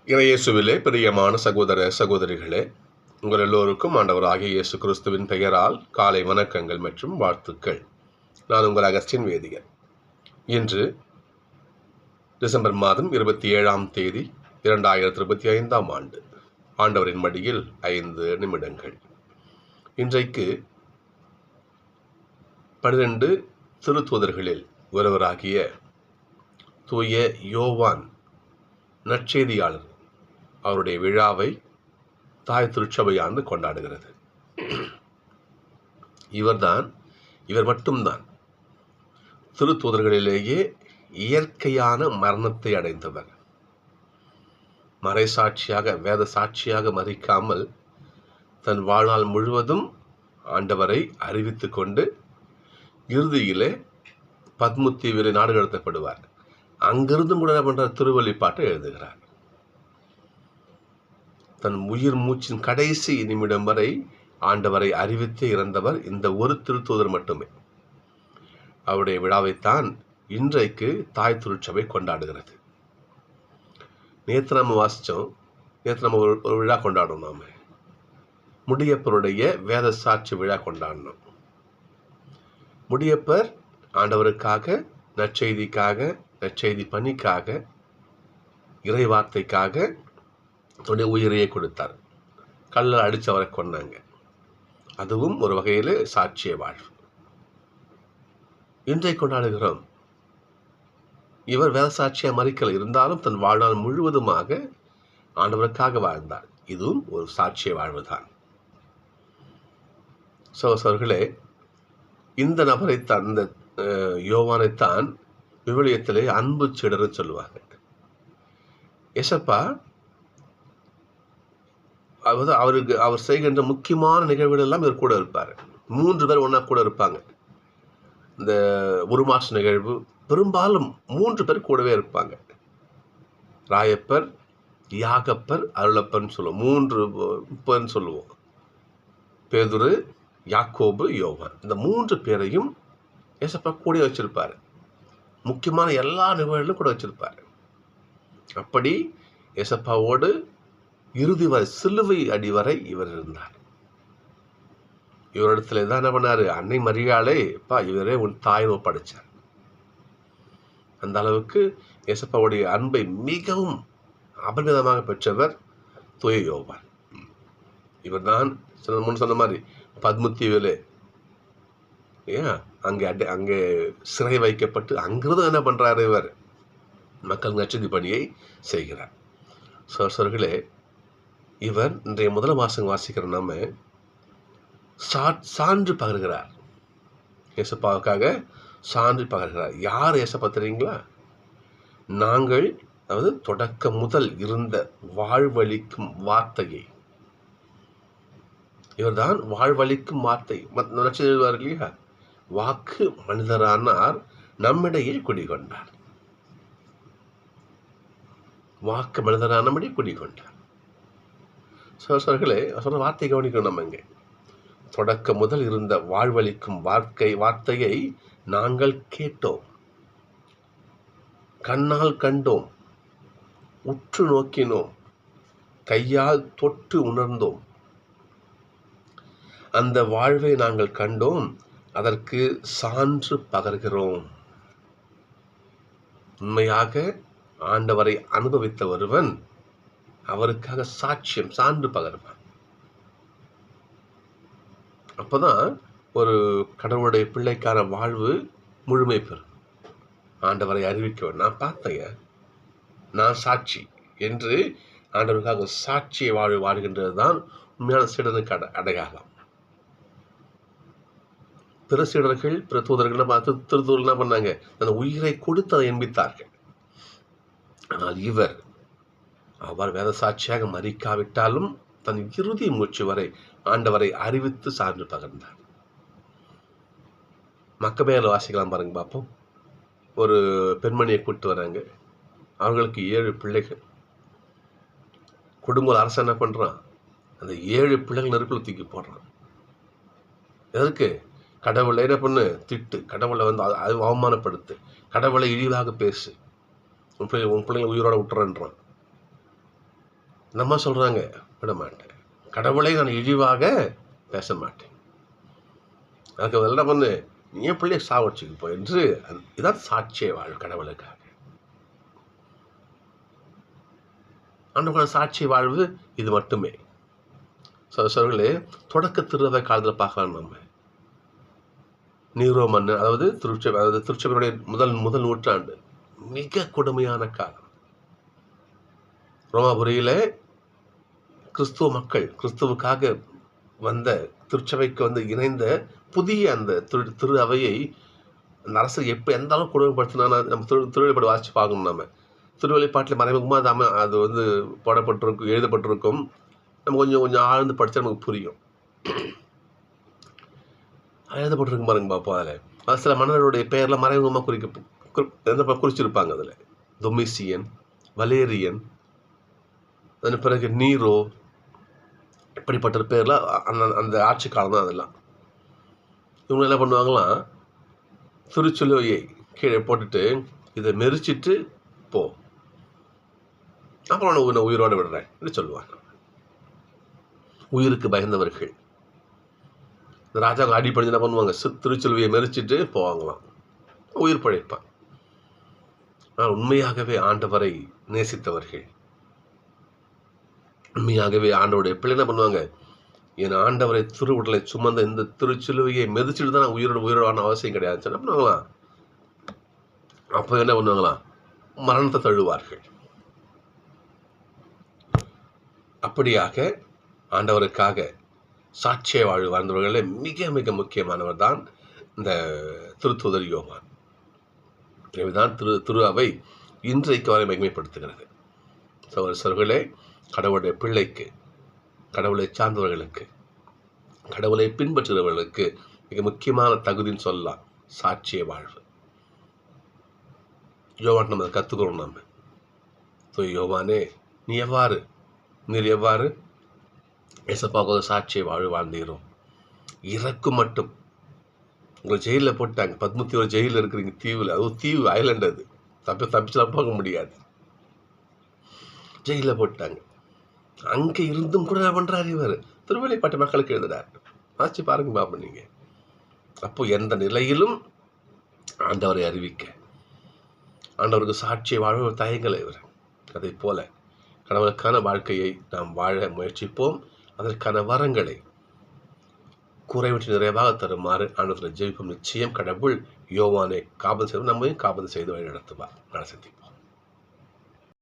இறையேசுவிலே பிரியமான சகோதர சகோதரிகளே, உங்கள் எல்லோருக்கும் ஆண்டவராகிய இயேசு கிறிஸ்துவின் பெயரால் காலை வணக்கங்கள் மற்றும் வாழ்த்துக்கள். நான் உங்கள் அகஸ்டின் வேதியர். இன்று டிசம்பர் மாதம் 27ஆம் தேதி 2025ஆம் ஆண்டு. ஆண்டவரின் மடியில் 5 நிமிடங்கள். இன்றைக்கு 12 திருத்தூதர்களில் ஒருவராகிய தூய யோவான் நற்செய்தியாளர் அவருடைய விழாவை தாய் திருச்சபையாண்டு கொண்டாடுகிறது. இவர் மட்டும்தான் திருத்தூதர்களிலேயே இயற்கையான மரணத்தை அடைந்தவர். மறைசாட்சியாக வேத சாட்சியாக மறிக்காமல் தன் வாழ்நாள் முழுவதும் ஆண்டவரை அறிவித்து கொண்டு இறுதியிலே பத்முத்தீவிலே நாடு கடத்தப்படுவார். அங்கிருந்தும் கூட பண்ற திருவெளிப்பாட்டை எழுதுகிறார். தன் உயிர் மூச்சின் கடைசி நிமிடம் வரை ஆண்டவரை அறிவித்து இறந்தவர் இந்த ஒரு திருத்தூதர் மட்டுமே. அவருடைய விழாவைத்தான் இன்றைக்கு தாய் திருச்சபை கொண்டாடுகிறது. நேற்று நம்ம வாசித்தோம். நேற்று நம்ம ஒரு விழா கொண்டாடணும். நாம முடியப்பருடைய வேத சாட்சி விழா கொண்டாடணும். முடியப்பர் ஆண்டவருக்காக, நற்செய்திக்காக, நற்செய்தி பணிக்காக, இறை வார்த்தைக்காக தன்னுடைய உயிரையே கொடுத்தார். கல்லில் அடித்து அவரை கொண்டாங்க. அதுவும் ஒரு வகையில் சாட்சிய வாழ்வு. இன்றை கொண்டாடுகிறோம். இவர் வேத சாட்சியா மறிக்கல, இருந்தாலும் தன் வாழ்நாள் முழுவதுமாக ஆண்டவருக்காக வாழ்ந்தார். இதுவும் ஒரு சாட்சிய வாழ்வு தான். சகோதரர்களே, இந்த நபரைத்தான், இந்த யோவானைத்தான் விவிலியத்திலே அன்பு சீடர்னு சொல்லுவாங்க. ஏசப்பா அவர் செய்கின்ற முக்கியமான நிகழ்வுகள் எல்லாம் இவர் கூட இருப்பார். 3 பேர் ஒன்றா கூட இருப்பாங்க. இந்த உருமாச நிகழ்வு பெரும்பாலும் 3 பேர் கூடவே இருப்பாங்க. ராயப்பர், யாகப்பர், அருளப்பர்னு சொல்லுவோம். 3 பேர்னு சொல்லுவோம். பேதுரு, யாக்கோபு, யோவான். இந்த 3 பேரையும் ஏசப்பா கூட வச்சிருப்பார். முக்கியமான எல்லா நிகழ்வுகளும் கூட வச்சிருப்பார். அப்படி ஏசப்பாவோடு இறுதி வரை, சிலுவை அடி வரை இவர் இருந்தார். இவரிடத்துல தான் என்ன பண்ணாரு? அன்னை மரியாளே, இவரே உன் தாயை ஒப்படைச்சார். அந்த அளவுக்கு ஏசப்பாவுடைய அன்பை மிகவும் அபரிமிதமாக பெற்றவர் தூய யோவான். இவர் தான் முன் சொன்ன மாதிரி பத்முத்தீவிலே அங்கே சிறை வைக்கப்பட்டு அங்கிருந்து என்ன பண்றாரு? இவர் மக்கள் நற்செய்தி பணியை செய்கிறார். சோர்களே, இவர் இன்றைய முதல் மாசம் வாசிக்கிற நம்ம சான்று பகர்கிறார். ஏசப்பாவுக்காக சான்று பகர்கிறார். யார் ஏசப்பா தெரியுங்களா? நாங்கள், அதாவது தொடக்க முதல் இருந்த வாழ்வழிக்கும் வார்த்தையை, இவர்தான் வாழ்வழிக்கும் வார்த்தை. எழுதுவார் இல்லையா? வாக்கு மனிதரானார், நம்மிடையே குடிகொண்டார். வாக்கு மனிதரானபடி குடிகொண்டார். சோர்களே, சொன்ன வார்த்தை கவனிக்கணும். நம்ம இங்கே தொடக்க முதல் இருந்த வாழ்வழிக்கும் வார்த்தையை நாங்கள் கேட்டோம், கண்ணால் கண்டோம், உற்று நோக்கினோம், கையால் தொட்டு உணர்ந்தோம். அந்த வாழ்வை நாங்கள் கண்டோம், அதற்கு சான்று பகர்கிறோம். உண்மையாக ஆண்டவரை அனுபவித்த ஒருவன் அவருக்காக சாட்சியம், சான்று பகர்வான். அப்பதான் ஒரு கடவுளுடைய பிள்ளைக்கான வாழ்வு முழுமை பெறும். ஆண்டவரை அறிவிக்க, நான் பார்த்தேங்க, நான் சாட்சி என்று ஆண்டவருக்காக சாட்சியை வாழ்கின்றது தான் உண்மையான சீடனுக்கு அடையாளம். பிற சீடர்கள், பிற தூதர்கள், திருத்தூதர்கள் என்ன பண்ணாங்க? தன் உயிரை கொடுத்து அதை எண்பித்தார்கள். ஆனால் இவர் அவர் வேத சாட்சியாக மறிக்காவிட்டாலும் தன் இறுதி மூச்சு வரை ஆண்டவரை அறிவித்து சான்று பகர்ந்தார். மக்கபேயர்ல வாசிக்கலாம் பாருங்க, பார்ப்போம். ஒரு பெண்மணியை கூப்பிட்டு வராங்க. அவங்களுக்கு 7 பிள்ளைகள். குடும்ப அரசு என்ன பண்றான்? அந்த 7 பிள்ளைகள் நெருப்புல தூக்கி போடுறான். எதற்கு? கடவுளை என்ன பண்ணு? திட்டு. கடவுளை அவமானப்படுத்து. கடவுளை இழிவாக பேசு. உன் பிள்ளைங்களை உயிரோட விட்டுறன்றான். நம்ம சொல்கிறாங்க, விட மாட்டேன், கடவுளை நான் இழிவாக பேச மாட்டேன், அதுக்கு என்ன பண்ணு, நீ என் பிள்ளைய சாவடிச்சுக்கு போ என்று. இதான் சாட்சிய வாழ்வு கடவுளுக்காக. ஆண்டவருக்கான சாட்சிய வாழ்வு இது மட்டுமே. சொல்களே, தொடக்க திருவை காலத்தில் பார்க்கலாம். நம்ம நீரோ மன்னன், அதாவது திருச்சபையுடைய முதல் நூற்றாண்டு, மிக கொடுமையான காலம். ரோமாபுரியில கிறிஸ்துவ மக்கள், கிறிஸ்துவுக்காக வந்த திருச்சபைக்கு வந்து இணைந்த புதிய அந்த திரு அவையை அந்த அரசு எந்த அளவுக்கு கொடுமைப்படுத்தினா நம்ம திருவள்ளிப்பாடு வாசித்து பார்க்கணும். நம்ம திருவள்ளிப்பாட்டில் மறைமுகமாக அது வந்து போடப்பட்டிருக்கும், எழுதப்பட்டிருக்கும். நம்ம கொஞ்சம் ஆழ்ந்து படித்தா நமக்கு புரியும். எழுதப்பட்டிருக்கும் பாருங்க பார்ப்போம். அதில் சில மன்னர்களுடைய பெயரில் மறைமுகமாக குறிச்சிருப்பாங்க. அதில் டொமிசியன், வலேரியன், அதன் பிறகு நீரோ, இப்படிப்பட்ட பேரில் அந்த ஆட்சி காலம் தான். அதெல்லாம் இவங்க என்ன பண்ணுவாங்களாம், திருச்சிலுவையை கீழே போட்டுட்டு இதை மெரிச்சிட்டு போ, அப்புறம் நான் உயிரோடு விடுறேன் என்று சொல்லுவாங்க. உயிருக்கு பயந்தவர்கள் இந்த ராஜாங்க அடிப்படை என்ன பண்ணுவாங்க, திருச்சிலுவையை மெரிச்சிட்டு போவாங்களாம், உயிர் பழைப்பான். ஆனால் உண்மையாகவே ஆண்டவரை நேசித்தவர்கள், உண்மையாகவே ஆண்டவருடைய பிள்ளை என்ன பண்ணுவாங்க, என் ஆண்டவரை திருவுடலை சுமந்த இந்த திருச்சிலுவையை மெதிச்சுட்டு தான் உயிரோடான அவசியம் கிடையாது. என்ன பண்ணுவாங்களாம், அப்போ என்ன பண்ணுவாங்களாம், மரணத்தை தழுவார்கள். அப்படியாக ஆண்டவருக்காக சாட்சிய வாழ்வு வாழ்ந்தவர்களே மிக மிக முக்கியமானவர் தான் இந்த திருத்தூதர் யோவான். எனவேதான் திரு அவை இன்றைக்கு வரை மகிமைப்படுத்துகிறது. சகோதரர்களே, கடவுளுடைய பிள்ளைக்கு, கடவுளை சார்ந்தவர்களுக்கு, கடவுளை பின்பற்றுகிறவர்களுக்கு மிக முக்கியமான தகுதின்னு சொல்லலாம் சாட்சிய வாழ்வு. யோவான் நம்ம கற்றுக்கிறோம். நம்ம யோவானே, நீர் எவ்வாறு ஏசப்பாவுக்கு சாட்சிய வாழ்வு வாழ்ந்தீரோ, இறக்கும் மட்டும் உங்களை ஜெயிலில் போட்டாங்க, 11 ஜெயிலில் இருக்கிறீங்க, தீவில், அதுவும் தீவு ஐலண்ட், அது தப்பிச்செல்லாம் போக முடியாது, ஜெயிலில் போட்டாங்க. அங்கே இருந்தும் கூட என்ன பண்ணுறாரு இவர், திருவள்ளிப்பாட்டு மக்களுக்கு எழுதுறார். ஆச்சு பாருங்க பாப்பா நீங்க. அப்போ எந்த நிலையிலும் ஆண்டவரை அறிவிக்க, ஆண்டவருக்கு சாட்சியை வாழ தயங்கலை இவர். அதை போல கடவுளுக்கான வாழ்க்கையை நாம் வாழ முயற்சிப்போம். அதற்கான வரங்களை குறைவிட்டு நிறைவாக தருமாறு ஆண்டவரை ஜெபிப்போம். நிச்சயம் கடவுள் யோவானை காபந்து செய்து நம்மையும் காபந்து செய்து வழி நடத்துவார். நடத்தி